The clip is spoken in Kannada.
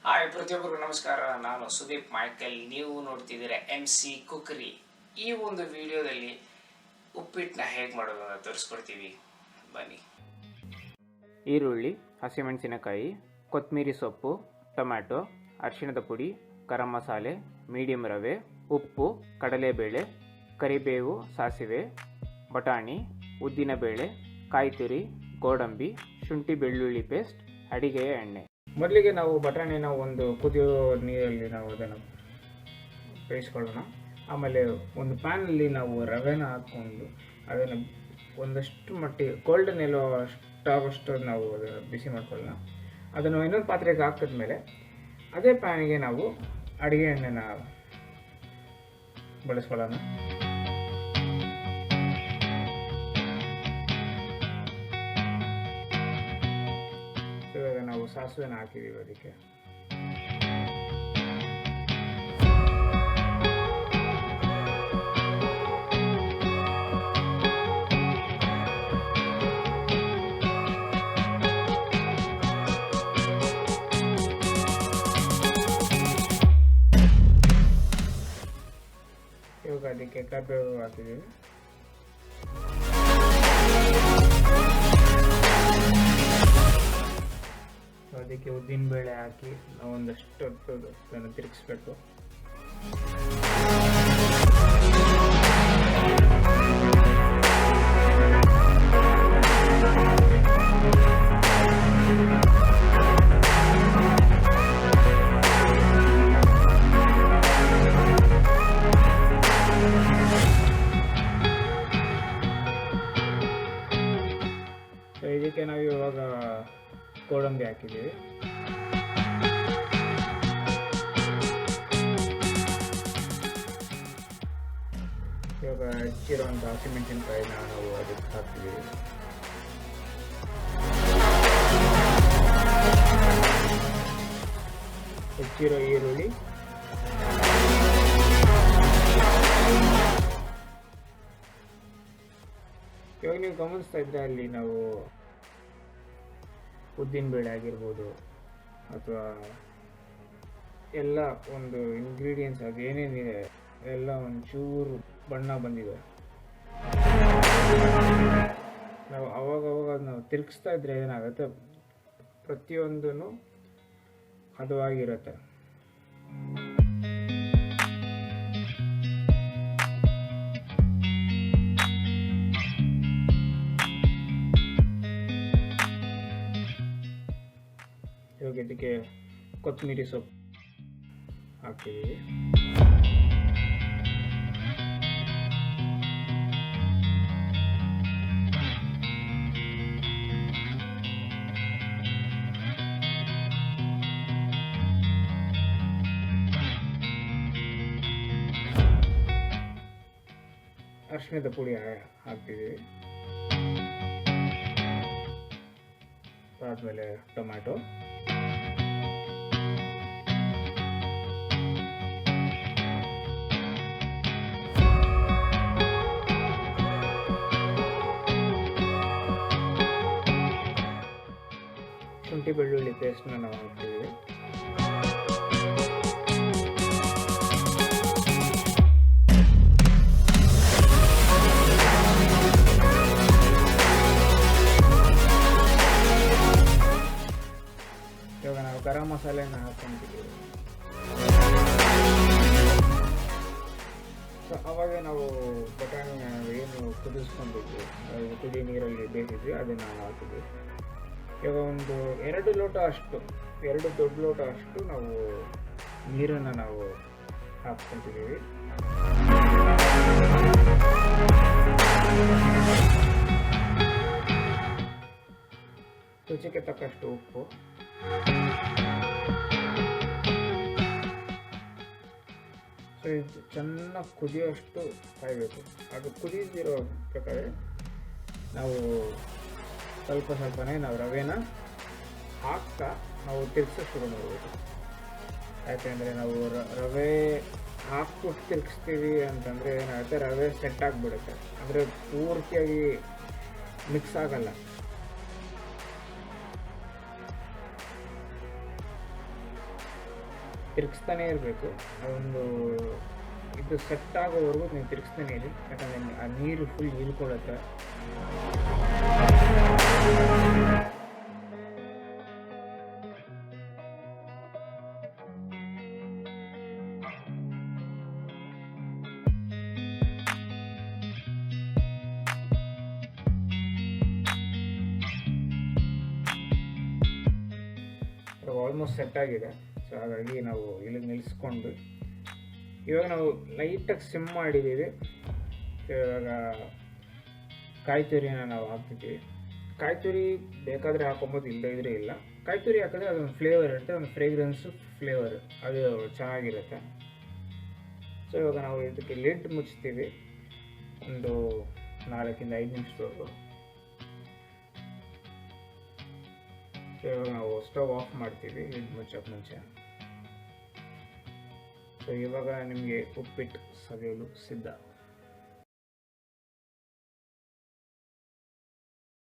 ಹಾಯ್ ಪ್ರತಿಯೊಬ್ಬರಿಗೂ ನಮಸ್ಕಾರ. ನಾನು ಸುದೀಪ್ ಮೈಕಲ್. ನೀವು ನೋಡ್ತಿದ್ದೀರಾ MC ಕುಕ್ಕರಿ. ಈ ಒಂದು ವಿಡಿಯೋದಲ್ಲಿ ಉಪ್ಪಿಟ್ಟನ್ನ ಹೇಗೆ ಮಾಡೋದು ಅಂತ ತೋರಿಸ್ಕೊಡ್ತೀವಿ, ಬನ್ನಿ. ಈರುಳ್ಳಿ, ಹಸಿಮೆಣಸಿನಕಾಯಿ, ಕೊತ್ತಂಬರಿ ಸೊಪ್ಪು, ಟೊಮ್ಯಾಟೊ, ಅರಿಶಿಣದ ಪುಡಿ, ಗರಂ ಮಸಾಲೆ, ಮೀಡಿಯಂ ರವೆ, ಉಪ್ಪು, ಕಡಲೆಬೇಳೆ, ಕರಿಬೇವು, ಸಾಸಿವೆ, ಬಟಾಣಿ, ಉದ್ದಿನಬೇಳೆ, ಕಾಯಿ ತುರಿ, ಗೋಡಂಬಿ, ಶುಂಠಿ ಬೆಳ್ಳುಳ್ಳಿ ಪೇಸ್ಟ್, ಅಡಿಗೆಯ ಎಣ್ಣೆ. ಮೊದಲಿಗೆ ನಾವು ಬಟಾಣಿನ ಒಂದು ಕುದಿಯೋ ನೀರಲ್ಲಿ ನಾವು ಅದನ್ನು ಬೇಯಿಸ್ಕೊಳ್ಳೋಣ. ಆಮೇಲೆ ಒಂದು ಪ್ಯಾನಲ್ಲಿ ನಾವು ರವೆನ ಹಾಕ್ಕೊಂಡು ಅದನ್ನು ಒಂದಷ್ಟು ಮಟ್ಟಿಗೆ ಗೋಲ್ಡನ್ ಎಲ್ಲೋ ಆಗೋಷ್ಟು ನಾವು ಅದನ್ನು ಬಿಸಿ ಮಾಡ್ಕೊಳ್ಳೋಣ. ಅದನ್ನು ಇನ್ನೊಂದು ಪಾತ್ರೆಗೆ ಹಾಕಿದ್ಮೇಲೆ ಅದೇ ಪ್ಯಾನಿಗೆ ನಾವು ಅಡುಗೆ ಎಣ್ಣೆನ ಬಳಸ್ಕೊಳ್ಳೋಣ. ಇವಾಗ ನಾವು ಸಾಸಿವೆನ ಹಾಕಿದ್ದೀವಿ. ಅದಕ್ಕೆ ಇವಾಗ ಅದಕ್ಕೆ ಕರಿಬೇವು ಹಾಕಿದ್ದೀವಿ. ಅದಕ್ಕೆ ಉದ್ದಿನಬೇಳೆ ಹಾಕಿ ನಾವು ಒಂದಷ್ಟು ಹೊತ್ತು ಅದನ್ನು ತಿರುಗಿಸ್ಬೇಕು. ಇದಕ್ಕೆ ನಾವು ಇವಾಗ ಗೋಡಂಬಿ ಹಾಕಿದ್ದೀವಿ. ಇವಾಗ ಹೆಚ್ಚಿರುವಂಥ ಹಸಿಮೆಣಸಿನಕಾಯಿನ ನಾವು ಅದಕ್ಕೆ ಹಾಕ್ತಿದ್ದೀವಿ. ಹೆಚ್ಚಿರೋ ಈರುಳ್ಳಿ, ಇವಾಗ ನೀವು ಗಮನಿಸ್ತಾ ಇದ್ರೆ ಅಲ್ಲಿ ನಾವು ಉದ್ದಿನಬೇಳೆ ಆಗಿರ್ಬೋದು ಅಥವಾ ಎಲ್ಲ ಒಂದು ಇಂಗ್ರೀಡಿಯೆಂಟ್ಸ್ ಅದು ಏನೇನಿದೆ ಎಲ್ಲ ಒಂಚೂರು ಬಣ್ಣ ಬಂದಿದೆ. ನಾವು ಅವಾಗ ನಾವು ತಿರುಗಿಸ್ತಾ ಇದ್ರೆ ಏನಾಗುತ್ತೆ, ಪ್ರತಿಯೊಂದೂ ಹದವಾಗಿರುತ್ತೆ. ಇವಾಗ ಇದಕ್ಕೆ ಕೊತ್ತಂಬರಿ ಸೊಪ್ಪು ಹಾಕ್ತಿದ್ದೀವಿ. ಅರಿಶಿಣದ ಪುಡಿ ಹಾಕ್ತಿದ್ದೀವಿ. ಆದಮೇಲೆ ಟೊಮ್ಯಾಟೊ, ಶುಂಠಿ ಬೆಳ್ಳುಳ್ಳಿ ಪೇಸ್ಟ್ನ ನಾವು ಹಾಕ್ತೀವಿ. ಇವಾಗ ನಾವು ಗರಂ ಮಸಾಲೆನ ಹಾಕ್ಕೊಂತೀವಿ. ಸೊ ಅವಾಗ ನಾವು ಬಟಾಣಿ ಏನು ಕುದಿಸ್ಕೊಂಡಿದ್ವಿ, ಕುದಿ ನೀರಲ್ಲಿ ಬೇಯಿಸಿದ್ವಿ, ಅದನ್ನು ಹಾಕಿದ್ವಿ. ಇವಾಗ ಒಂದು 2 ಲೋಟ ಅಷ್ಟು, 2 ದೊಡ್ಡ ಲೋಟ ಅಷ್ಟು ನಾವು ನೀರನ್ನು ನಾವು ಹಾಕ್ಕೊತಿದ್ದೀವಿ. ರುಚಿಗೆ ತಕ್ಕಷ್ಟು ಉಪ್ಪು, ಸೊ ಇದು ಚೆನ್ನಾಗಿ ಕುದಿಯೋಷ್ಟು ಕಾಯಬೇಕು. ಅದು ಕುದಿದಿರೋ ಪ್ರಕಾರ ನಾವು ಸ್ವಲ್ಪನೇ ನಾವು ರವೆನ ಹಾಕ್ತಾ ನಾವು ತಿರ್ಗಿಸೋಕೆ ಶುರು ಮಾಡಬೇಕು. ಯಾಕೆಂದರೆ ನಾವು ರವೆ ಹಾಕ್ಬಿಟ್ಟು ತಿರ್ಗಿಸ್ತೀವಿ ಅಂತಂದರೆ ಏನಾಗುತ್ತೆ, ರವೆ ಸೆಟ್ ಆಗಿಬಿಡುತ್ತೆ, ಅಂದರೆ ಪೂರ್ತಿಯಾಗಿ ಮಿಕ್ಸ್ ಆಗಲ್ಲ. ತಿರುಗಿಸ್ತಾನೇ ಇರಬೇಕು. ಅದೊಂದು ಇದು ಸೆಟ್ ಆಗೋವರೆಗೂ ನೀವು ತಿರುಗಿಸ್ತಾನೆ ಇರಿ, ಯಾಕಂದರೆ ಆ ನೀರು ಫುಲ್ ಹೀರ್ಕೊಳ್ಳುತ್ತೆ. ಆಲ್ಮೋಸ್ಟ್ ಸೆಟ್ ಆಗಿದೆ. ಸೊ ಹಾಗಾಗಿ ನಾವು ಇಲ್ಲಿ ನಿಲ್ಲಿಸ್ಕೊಂಡು ಇವಾಗ ನಾವು ಲೈಟಾಗಿ ಸಿಮ್ ಮಾಡಿದ್ದೀವಿ. ಇವಾಗ ಕಾಯಿ ತುರಿನ ನಾವು ಹಾಕ್ತಿದ್ದೀವಿ. ಕಾಯಿ ತುರಿ ಬೇಕಾದರೆ ಹಾಕೊಬೋದು, ಇಲ್ಲದೇ ಇದ್ರೆ ಇಲ್ಲ. ಕಾಯಿ ತುರಿ ಹಾಕಿದ್ರೆ ಅದೊಂದು ಫ್ಲೇವರ್ ಇರುತ್ತೆ, ಒಂದು ಫ್ರೇಗ್ರೆನ್ಸು ಫ್ಲೇವರ್ ಅದು ಚೆನ್ನಾಗಿರುತ್ತೆ. ಸೊ ಇವಾಗ ನಾವು ಇದಕ್ಕೆ ಲಿಡ್ ಮುಚ್ತೀವಿ ಒಂದು 4 ಇಂದ 5 ನಿಮಿಷದವರೆಗೂ. ಸೊ ಇವಾಗ ನಾವು ಸ್ಟವ್ ಆಫ್ ಮಾಡ್ತೀವಿ ಲಿಡ್ ಮುಚ್ಚೋಕೆ ಮುಂಚೆ. ಸೊ ಇವಾಗ ನಿಮಗೆ ಉಪ್ಪಿಟ್ಟು ಸವಿಯಲು ಸಿದ್ಧ.